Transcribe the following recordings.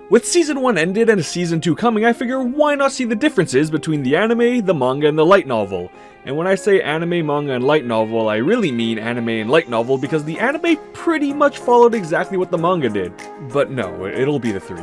With season 1 ended and season 2 coming, I figure why not see the differences between the anime, the manga, and the light novel. And when I say anime, manga, and light novel, I really mean anime and light novel because the anime pretty much followed exactly what the manga did. But no, it'll be the 3.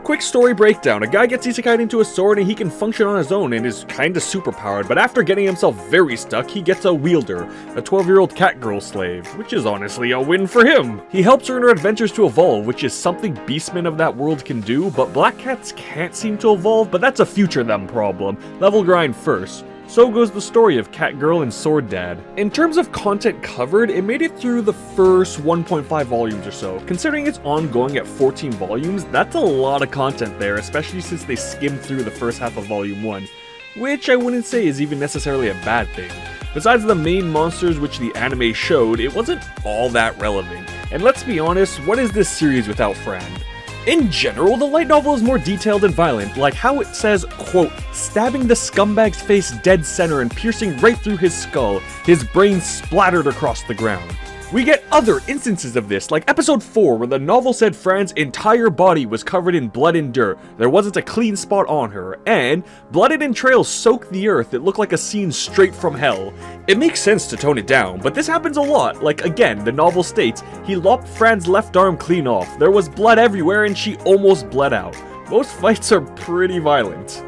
Quick story breakdown. A guy gets isekai'd into a sword and he can function on his own and is kinda superpowered, but after getting himself very stuck, he gets a wielder, a 12-year-old cat girl slave, which is honestly a win for him. He helps her in her adventures to evolve, which is something beastmen of that world can do, but black cats can't seem to evolve, but that's a future them problem. Level grind first. So goes the story of Catgirl and Sword Dad. In terms of content covered, it made it through the first 1.5 volumes or so. Considering it's ongoing at 14 volumes, that's a lot of content there, especially since they skimmed through the first half of volume 1, which I wouldn't say is even necessarily a bad thing. Besides the main monsters which the anime showed, it wasn't all that relevant. And let's be honest, what is this series without Fran? In general, the light novel is more detailed and violent, like how it says, quote, stabbing the scumbag's face dead center and piercing right through his skull, his brain splattered across the ground. We get other instances of this, like episode 4 where the novel said Fran's entire body was covered in blood and dirt, there wasn't a clean spot on her, and blooded entrails soaked the earth, it looked like a scene straight from hell. It makes sense to tone it down, but this happens a lot, like again, the novel states, he lopped Fran's left arm clean off, there was blood everywhere and she almost bled out. Most fights are pretty violent.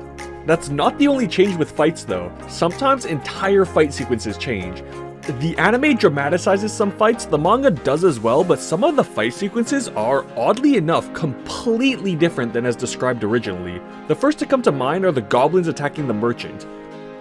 That's not the only change with fights though, sometimes entire fight sequences change. The anime dramatizes some fights, the manga does as well, but some of the fight sequences are, oddly enough, completely different than as described originally. The first to come to mind are the goblins attacking the merchant.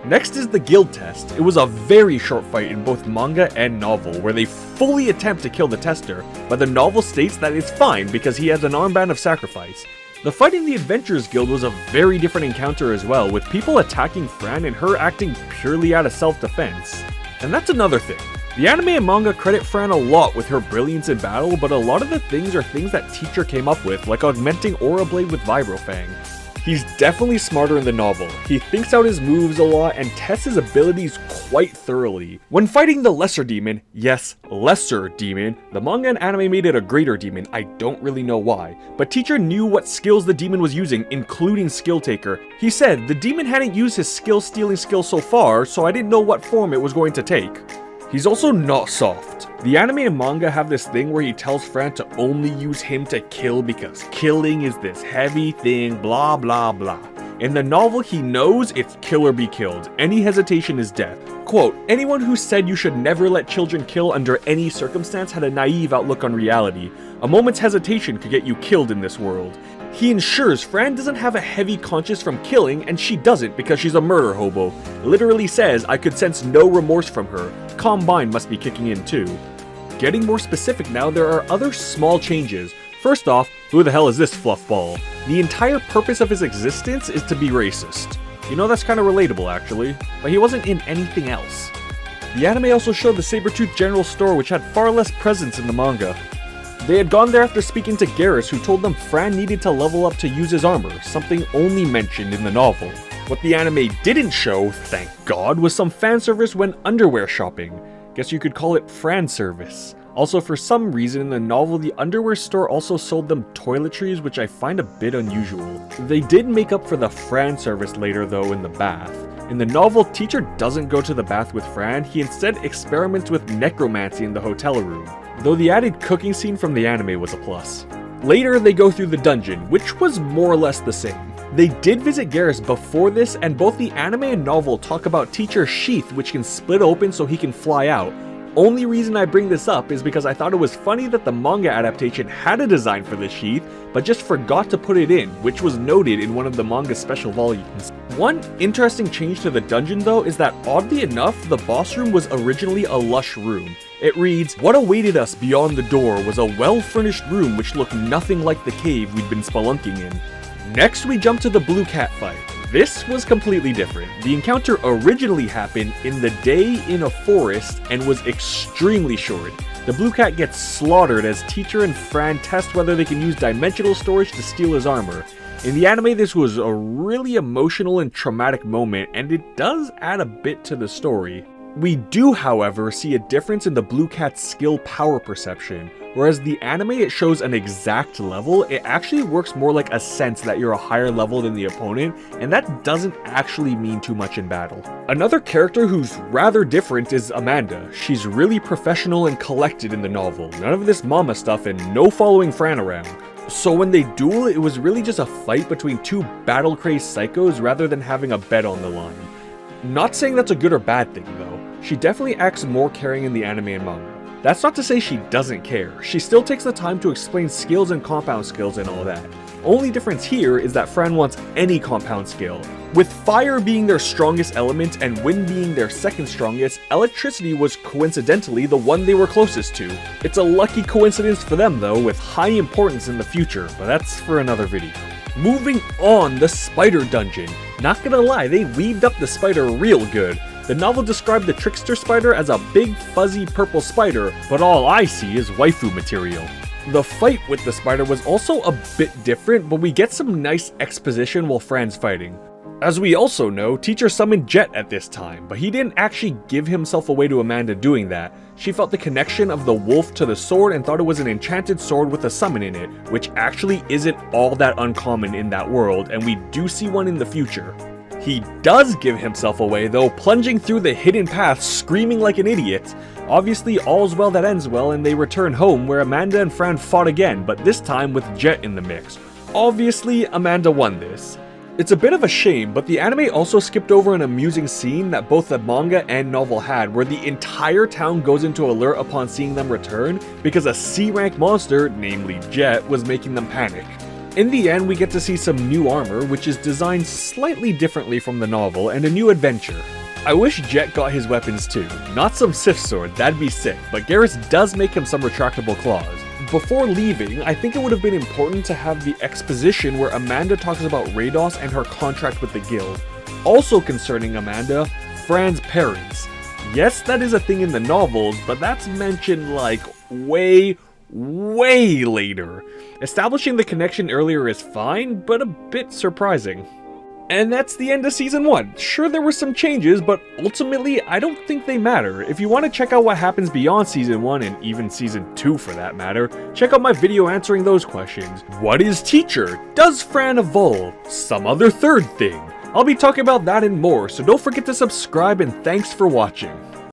Next is the guild test. It was a very short fight in both manga and novel, where they fully attempt to kill the tester, but the novel states that it's fine because he has an armband of sacrifice. The fight in the Adventurers Guild was a very different encounter as well, with people attacking Fran and her acting purely out of self-defense. And that's another thing. The anime and manga credit Fran a lot with her brilliance in battle, but a lot of the things are things that Teacher came up with, like augmenting Aura Blade with Vibrofang. He's definitely smarter in the novel. He thinks out his moves a lot and tests his abilities quite thoroughly. When fighting the lesser demon, yes, lesser demon, the manga and anime made it a greater demon, I don't really know why, but Teacher knew what skills the demon was using, including Skill Taker. He said, the demon hadn't used his skill stealing skill so far, so I didn't know what form it was going to take. He's also not soft. The anime and manga have this thing where he tells Fran to only use him to kill because killing is this heavy thing, blah blah blah. In the novel, he knows it's kill or be killed. Any hesitation is death. Quote, anyone who said you should never let children kill under any circumstance had a naive outlook on reality. A moment's hesitation could get you killed in this world. He ensures Fran doesn't have a heavy conscience from killing, and she doesn't because she's a murder hobo. Literally says, I could sense no remorse from her. Combine must be kicking in too. Getting more specific now, there are other small changes. First off, who the hell is this fluffball? The entire purpose of his existence is to be racist. You know, that's kind of relatable actually, but he wasn't in anything else. The anime also showed the Sabretooth General Store, which had far less presence in the manga. They had gone there after speaking to Garrus, who told them Fran needed to level up to use his armor, something only mentioned in the novel. What the anime didn't show, thank God, was some fan service when underwear shopping. Guess you could call it Fran service. Also, for some reason in the novel, the underwear store also sold them toiletries, which I find a bit unusual. They did make up for the Fran service later though in the bath. In the novel, Teacher doesn't go to the bath with Fran, he instead experiments with necromancy in the hotel room, though the added cooking scene from the anime was a plus. Later, they go through the dungeon, which was more or less the same. They did visit Garrus before this, and both the anime and novel talk about Teacher's sheath, which can split open so he can fly out. Only reason I bring this up is because I thought it was funny that the manga adaptation had a design for this sheath, but just forgot to put it in, which was noted in one of the manga's special volumes. One interesting change to the dungeon though is that oddly enough, the boss room was originally a lush room. It reads, what awaited us beyond the door was a well-furnished room which looked nothing like the cave we'd been spelunking in. Next we jump to the blue cat fight. This was completely different. The encounter originally happened in the day in a forest and was extremely short. The blue cat gets slaughtered as Teacher and Fran test whether they can use dimensional storage to steal his armor. In the anime, this was a really emotional and traumatic moment, and it does add a bit to the story. We do, however, see a difference in the blue cat's skill power perception. whereas the anime it shows an exact level. It actually works more like a sense that you're a higher level than the opponent, and that doesn't actually mean too much in battle. Another character who's rather different is Amanda. She's really professional and collected in the novel, none of this mama stuff and no following Fran around. So when they duel, it was really just a fight between two battle-crazed psychos rather than having a bet on the line. Not saying that's a good or bad thing though, she definitely acts more caring in the anime and manga. That's not to say she doesn't care, she still takes the time to explain skills and compound skills and all that. Only difference here is that Fran wants any compound skill. With fire being their strongest element and wind being their second strongest, electricity was coincidentally the one they were closest to. It's a lucky coincidence for them though, with high importance in the future, but that's for another video. Moving on, the spider dungeon. Not gonna lie, they weaved up the spider real good. The novel described the trickster spider as a big fuzzy purple spider, but all I see is waifu material. The fight with the spider was also a bit different, but we get some nice exposition while Fran's fighting. As we also know, Teacher summoned Jet at this time, but he didn't actually give himself away to Amanda doing that. She felt the connection of the wolf to the sword and thought it was an enchanted sword with a summon in it, which actually isn't all that uncommon in that world, and we do see one in the future. He does give himself away though, plunging through the hidden path screaming like an idiot. Obviously all's well that ends well and they return home where Amanda and Fran fought again, but this time with Jet in the mix. Obviously Amanda won this. It's a bit of a shame, but the anime also skipped over an amusing scene that both the manga and novel had, where the entire town goes into alert upon seeing them return because a C-rank monster, namely Jet, was making them panic. In the end, we get to see some new armor, which is designed slightly differently from the novel, and a new adventure. I wish Jet got his weapons too. Not some Sith sword, that'd be sick, but Garrus does make him some retractable claws. Before leaving, I think it would have been important to have the exposition where Amanda talks about Rados and her contract with the guild. Also concerning Amanda, Fran's parents. Yes, that is a thing in the novels, but that's mentioned like way later. Establishing the connection earlier is fine, but a bit surprising. And that's the end of Season 1. Sure, there were some changes, but ultimately, I don't think they matter. If you want to check out what happens beyond Season 1, and even Season 2 for that matter, check out my video answering those questions. What is Teacher? Does Fran evolve? Some other third thing? I'll be talking about that and more, so don't forget to subscribe and thanks for watching.